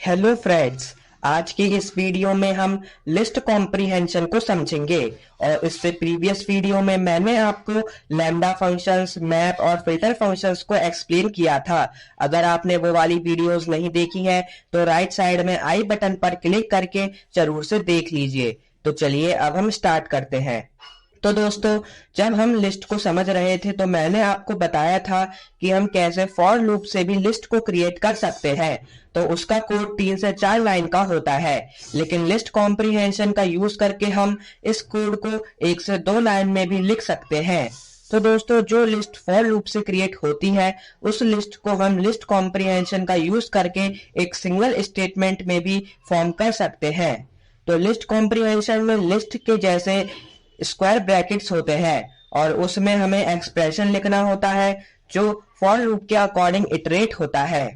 Hello friends, आज की इस वीडियो में हम लिस्ट कॉम्प्रिहेंशन को समझेंगे। और इससे प्रीवियस वीडियो में मैंने आपको लैम्डा फंक्शंस, मैप और फिल्टर फंक्शंस को एक्सप्लेन किया था। अगर आपने वो वाली वीडियोस नहीं देखी है तो राइट साइड में आई बटन पर क्लिक करके जरूर से देख लीजिए। तो चलिए अब हम स्टार्ट करते हैं। तो दोस्तों, जब हम लिस्ट को समझ रहे थे तो मैंने आपको बताया था कि हम कैसे फॉर लूप से भी लिस्ट को क्रिएट कर सकते हैं। तो उसका कोड 3 से 4 लाइन का होता है, लेकिन लिस्ट कॉम्प्रिहेंशन का यूज करके हम इस कोड को 1 से 2 लाइन में भी लिख सकते हैं। तो दोस्तों, जो लिस्ट फॉर लूप से क्रिएट होती है उस लिस्ट को हम लिस्ट कॉम्प्रिहेंशन का यूज करके एक सिंगल स्टेटमेंट में भी फॉर्म कर सकते हैं। तो लिस्ट कॉम्प्रिहेंशन में लिस्ट के जैसे स्क्वायर ब्रैकेट्स होते हैं और उसमें हमें एक्सप्रेशन लिखना होता है जो फॉर लूप के अकॉर्डिंग इटरेट होता है।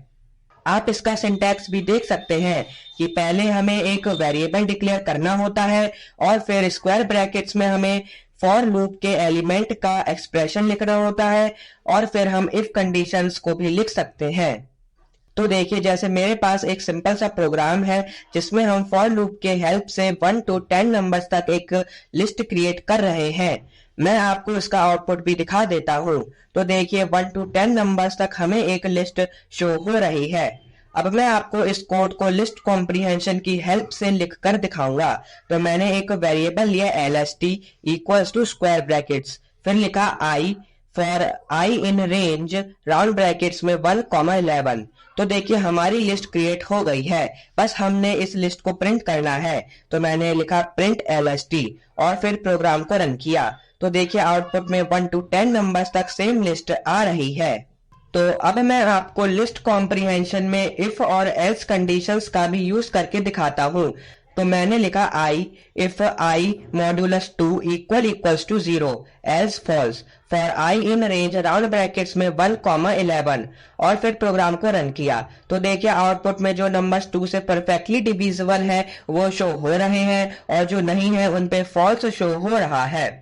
आप इसका सिंटैक्स भी देख सकते हैं कि पहले हमें एक वेरिएबल डिक्लेयर करना होता है और फिर स्क्वायर ब्रैकेट्स में हमें फॉर लूप के एलिमेंट का एक्सप्रेशन लिखना होता है और फिर हम इफ कंडीशंस को भी लिख सकते हैं। तो देखिए, जैसे मेरे पास एक सिंपल सा प्रोग्राम है जिसमें हम फॉर लूप के हेल्प से 1 to 10 नंबर्स तक एक लिस्ट क्रिएट कर रहे हैं। मैं आपको इसका आउटपुट भी दिखा देता हूँ। तो देखिए, 1 to 10 नंबर्स तक हमें एक लिस्ट शो हो रही है। अब मैं आपको इस कोड को लिस्ट कॉम्प्रिहेंशन की हेल्प से लिख कर दिखाऊंगा। तो मैंने एक वेरिएबल लिया LST equals to square brackets, फिर लिखा I for I in range round brackets में 1,11। तो देखिए, हमारी लिस्ट क्रिएट हो गई है, बस हमने इस लिस्ट को प्रिंट करना है। तो मैंने लिखा प्रिंट LST और फिर प्रोग्राम को रन किया। तो देखिए, आउटपुट में 1 to 10 नंबर्स तक सेम लिस्ट आ रही है। तो अब मैं आपको लिस्ट कॉम्प्रिहेंशन में इफ और एल्स कंडीशंस का भी यूज करके दिखाता हूँ। तो मैंने लिखा I if I modulus 2 equals to 0 else false for I in range round brackets में 1,11 और फिर प्रोग्राम को रन किया। तो देखिए, आउटपुट में जो नंबर्स 2 से परफेक्टली डिविजिबल है वो शो हो रहे हैं और जो नहीं है उन पे फॉल्स शो हो रहा है।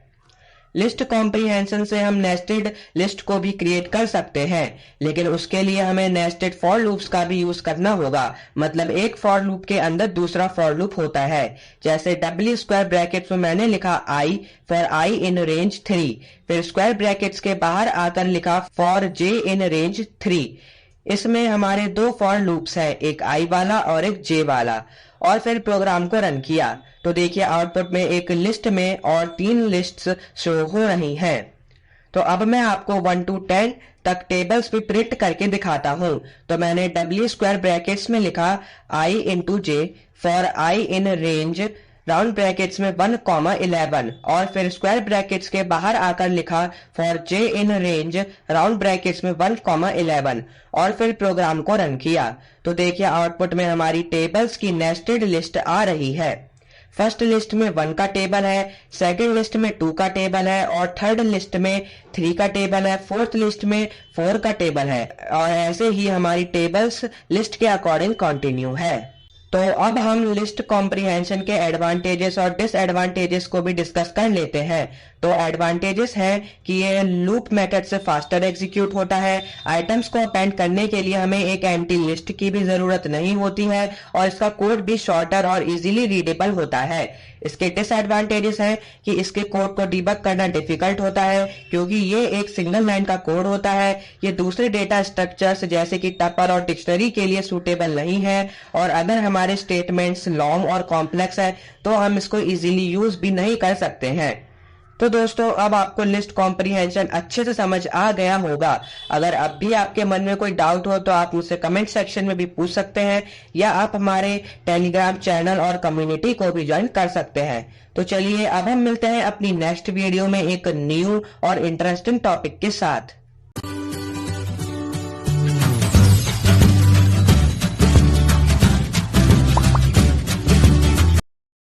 लिस्ट कॉम्प्रिहेंशन से हम नेस्टेड लिस्ट को भी क्रिएट कर सकते हैं, लेकिन उसके लिए हमें नेस्टेड फॉर लूप्स का भी यूज करना होगा। मतलब एक फॉर लूप के अंदर दूसरा फॉर लूप होता है। जैसे डबल स्क्वायर ब्रैकेट्स में मैंने लिखा I for I in range 3, फिर स्क्वायर ब्रैकेट्स के बाहर आकर लिखा फॉर J इन रेंज 3। इसमें हमारे दो फॉर लूप्स हैं, एक I वाला और एक J वाला, और फिर प्रोग्राम को रन किया। तो देखिए, आउटपुट में एक लिस्ट में और 3 लिस्ट्स शो हो रही हैं। तो अब मैं आपको 1 to 10 तक टेबल्स भी प्रिंट करके दिखाता हूँ। तो मैंने डबल स्क्वायर ब्रैकेट्स में लिखा I into J for I in range round brackets में 1,11 और फिर स्क्वायर ब्रैकेट्स के बाहर आकर लिखा for J in range round brackets में 1,11 और फिर प्रोग्राम को रन किया। तो देखिए, आउटपुट में हमारी टेबल्स की नेस्टेड लिस्ट आ रही है। फर्स्ट लिस्ट में 1 का टेबल है, सेकंड लिस्ट में 2 का टेबल है और थर्ड लिस्ट में 3 का टेबल है, फोर्थ लिस्ट में 4 का टेबल है, और ऐसे ही हमारी टेबल्स लिस्ट के अकॉर्डिंग कंटिन्यू है। तो अब हम लिस्ट कॉम्प्रिहेंशन के एडवांटेजेस और डिसएडवांटेजेस को भी डिस्कस कर लेते हैं। तो एडवांटेजेस है कि ये लूप मेथड से फास्टर एग्जीक्यूट होता है। आइटम्स को अपेंड करने के लिए हमें एक एम्प्टी लिस्ट की भी जरूरत नहीं होती है और इसका कोड भी शॉर्टर और इजीली रीडेबल होता है। इसके डिसएडवांटेजेस हैं कि इसके कोड को डिबग करना डिफिकल्ट होता है क्योंकि ये एक सिंगल लाइन का कोड होता है। ये दूसरे डेटा स्ट्रक्चर्स जैसे कि टपल और डिक्शनरी के लिए सूटेबल नहीं है, और अगर हमारे स्टेटमेंट्स लॉन्ग और कॉम्प्लेक्स है तो हम इसको इजीली यूज भी नहीं कर सकते हैं। तो दोस्तों, अब आपको लिस्ट कॉम्प्रिहेंशन अच्छे से समझ आ गया होगा। अगर अब भी आपके मन में कोई डाउट हो तो आप मुझसे कमेंट सेक्शन में भी पूछ सकते हैं, या आप हमारे टेलीग्राम चैनल और कम्युनिटी को भी ज्वाइन कर सकते हैं। तो चलिए, अब हम मिलते हैं अपनी नेक्स्ट वीडियो में एक न्यू और इंटरेस्टिंग टॉपिक के साथ।